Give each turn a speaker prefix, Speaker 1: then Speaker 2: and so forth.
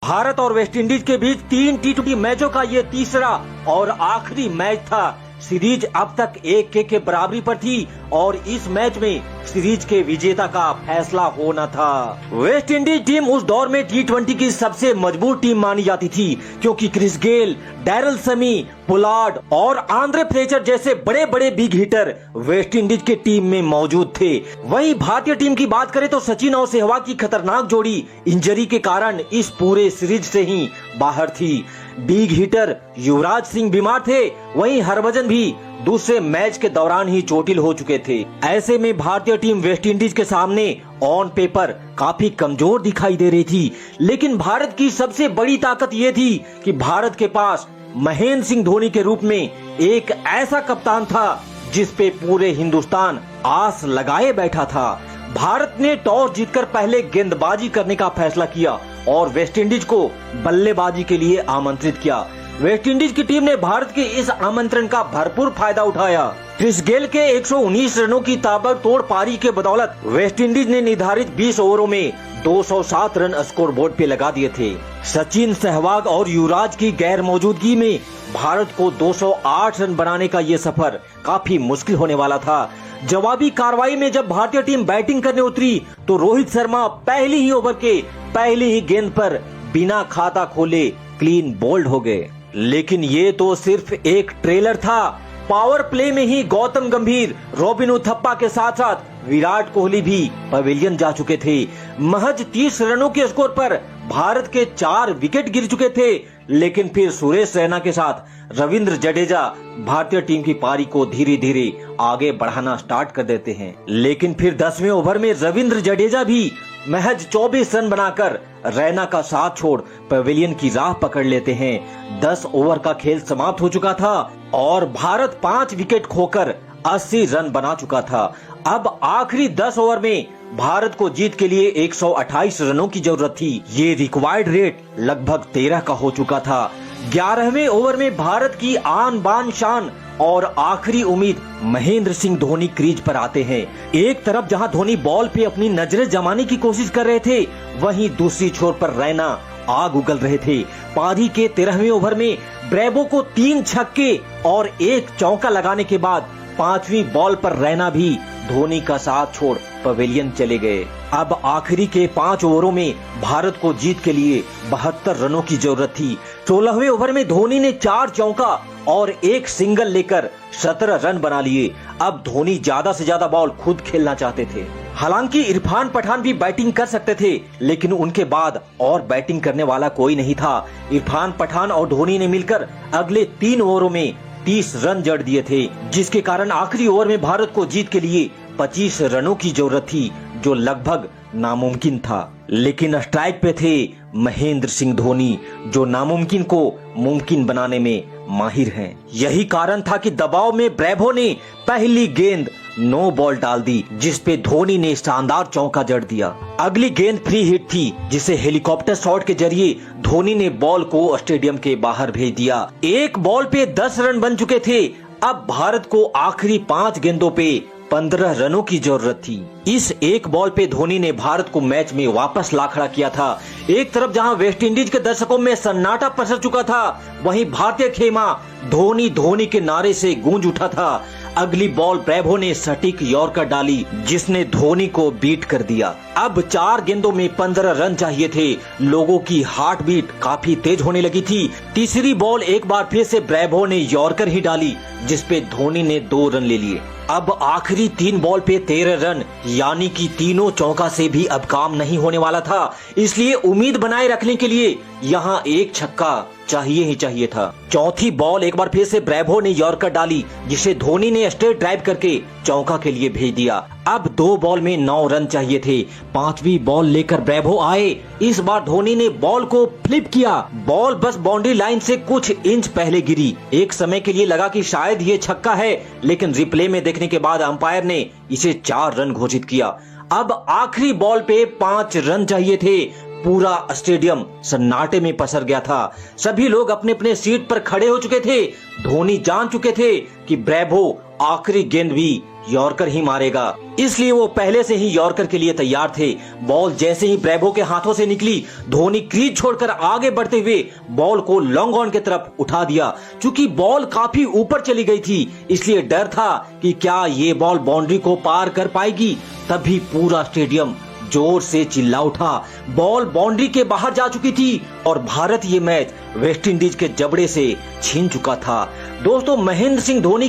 Speaker 1: भारत और वेस्टइंडीज के बीच 3 टी20 मैचों का ये तीसरा और आखिरी मैच था। सीरीज अब तक 1-1 के बराबरी पर थी और इस मैच में सीरीज के विजेता का फैसला होना था। वेस्ट इंडीज टीम उस दौर में टी20 की सबसे मजबूत टीम मानी जाती थी, क्योंकि क्रिस गेल, डैरल समी, पोलार्ड और आंद्रे फ्लेचर जैसे बड़े बड़े बिग हिटर वेस्ट इंडीज के टीम में मौजूद थे। वहीं भारतीय टीम की बात करें तो सचिन और सहवाग की खतरनाक जोड़ी इंजरी के कारण इस पूरे सीरीज से ही बाहर थी। बिग हिटर युवराज सिंह बीमार थे, वहीं हरभजन भी दूसरे मैच के दौरान ही चोटिल हो चुके थे। ऐसे में भारतीय टीम वेस्ट इंडीज के सामने ऑन पेपर काफी कमजोर दिखाई दे रही थी, लेकिन भारत की सबसे बड़ी ताकत ये थी कि भारत के पास महेंद्र सिंह धोनी के रूप में एक ऐसा कप्तान था जिस पे पूरे हिंदुस्तान आस लगाए बैठा था। भारत ने टॉस जीतकर पहले गेंदबाजी करने का फैसला किया और वेस्टइंडीज को बल्लेबाजी के लिए आमंत्रित किया। वेस्टइंडीज की टीम ने भारत के इस आमंत्रण का भरपूर फायदा उठाया। क्रिस गेल के 119 रनों की ताबड़तोड़ पारी के बदौलत वेस्टइंडीज ने निर्धारित 20 ओवरों में 207 रन स्कोर बोर्ड पे लगा दिए थे। सचिन, सहवाग और युवराज की गैर मौजूदगी में भारत को 208 रन बनाने का ये सफर काफी मुश्किल होने वाला था। जवाबी कार्रवाई में जब भारतीय टीम बैटिंग करने उतरी तो रोहित शर्मा पहली ही ओवर के पहली ही गेंद पर बिना खाता खोले क्लीन बोल्ड हो गए। लेकिन ये तो सिर्फ एक ट्रेलर था। पावर प्ले में ही गौतम गंभीर, रॉबिन उथप्पा के साथ साथ विराट कोहली भी पवेलियन जा चुके थे। महज 30 रनों के स्कोर पर भारत के 4 विकेट गिर चुके थे, लेकिन फिर सुरेश रैना के साथ रविंद्र जडेजा भारतीय टीम की पारी को धीरे धीरे आगे बढ़ाना स्टार्ट कर देते हैं। लेकिन फिर 10वें ओवर में रविंद्र जडेजा भी महज 24 रन बनाकर रैना का साथ छोड़ पवेलियन की राह पकड़ लेते हैं। 10 ओवर का खेल समाप्त हो चुका था और भारत 5 विकेट खोकर 80 रन बना चुका था। अब आखिरी 10 ओवर में भारत को जीत के लिए 128 रनों की जरूरत थी। ये रिक्वायर्ड रेट लगभग 13 का हो चुका था। 11वें ओवर में भारत की आन बान शान और आखिरी उम्मीद महेंद्र सिंह धोनी क्रीज पर आते हैं। एक तरफ जहां धोनी बॉल पे अपनी नजरें जमाने की कोशिश कर रहे थे, वहीं दूसरी छोर पर रैना आग उगल रहे थे। पारी के 13वें ओवर में ब्रेवो को 3 छक्के और 1 चौका लगाने के बाद 5वीं बॉल पर रैना भी धोनी का साथ छोड़ पवेलियन चले गए। अब आखिरी के 5 ओवरों में भारत को जीत के लिए 72 रनों की जरूरत थी। 16वें ओवर में धोनी ने 4 चौका और 1 सिंगल लेकर 17 रन बना लिए। अब धोनी ज्यादा से ज्यादा बॉल खुद खेलना चाहते थे। हालांकि इरफान पठान भी बैटिंग कर सकते थे, लेकिन उनके बाद और बैटिंग करने वाला कोई नहीं था। इरफान पठान और धोनी ने मिलकर अगले 3 ओवरों में 30 रन जड़ दिए थे, जिसके कारण आखिरी ओवर में भारत को जीत के लिए 25 रनों की जरूरत थी, जो लगभग नामुमकिन था। लेकिन स्ट्राइक पे थे महेंद्र सिंह धोनी, जो नामुमकिन को मुमकिन बनाने में माहिर हैं। यही कारण था कि दबाव में ब्रेवो ने पहली गेंद नो बॉल डाल दी, जिस पे धोनी ने शानदार चौका जड़ दिया। अगली गेंद फ्री हिट थी, जिसे हेलीकॉप्टर शॉट के जरिए धोनी ने बॉल को स्टेडियम के बाहर भेज दिया। एक बॉल पे 10 रन बन चुके थे। अब भारत को आखिरी 5 गेंदों पे 15 रनों की जरूरत थी। इस एक बॉल पे धोनी ने भारत को मैच में वापस ला खड़ा किया था। एक तरफ जहां वेस्ट इंडीज के दर्शकों में सन्नाटा पसर चुका था, वहीं भारतीय खेमा धोनी धोनी के नारे से गूंज उठा था। अगली बॉल ब्रेवो ने सटीक यॉर्कर डाली, जिसने धोनी को बीट कर दिया। अब 4 गेंदों में 15 रन चाहिए थे। लोगों की हार्ट बीट काफी तेज होने लगी थी। तीसरी बॉल एक बार फिर से ब्रेवो ने यॉर्कर ही डाली, जिसपे धोनी ने 2 रन ले लिए। अब आखिरी 3 बॉल पे 13 रन, यानी कि तीनों चौका से भी अब काम नहीं होने वाला था। इसलिए उम्मीद बनाए रखने के लिए यहाँ 1 छक्का चाहिए ही चाहिए था। चौथी बॉल एक बार फिर से ब्रेवो ने यॉर्कर डाली, जिसे धोनी ने स्ट्रेट ड्राइव करके चौका के लिए भेज दिया। अब 2 बॉल में 9 रन चाहिए थे। 5वीं बॉल लेकर ब्रेवो आए। इस बार धोनी ने बॉल को फ्लिप किया। बॉल बस बाउंड्री लाइन से कुछ इंच पहले गिरी। एक समय के लिए लगा कि शायद ये छक्का है, लेकिन रिप्ले में देखने के बाद अंपायर ने इसे 4 रन घोषित किया। अब आखिरी बॉल पे 5 रन चाहिए थे। पूरा स्टेडियम सन्नाटे में पसर गया था। सभी लोग अपने अपने सीट पर खड़े हो चुके थे। धोनी जान चुके थे कि ब्रेवो आखिरी गेंद भी यॉर्कर ही मारेगा, इसलिए वो पहले से ही यॉर्कर के लिए तैयार थे। बॉल जैसे ही ब्रेवो के हाथों से निकली, धोनी क्रीज छोड़कर आगे बढ़ते हुए बॉल को लॉन्ग ऑन की तरफ उठा दिया। चूंकि बॉल काफी ऊपर चली गई थी, इसलिए डर था कि क्या ये बॉल बाउंड्री को पार कर पाएगी। तभी पूरा स्टेडियम जोर से चिल्ला उठा। बॉल बाउंड्री के बाहर जा चुकी थी और भारत ये मैच वेस्टइंडीज के जबड़े से छीन चुका था। दोस्तों, महेंद्र सिंह धोनी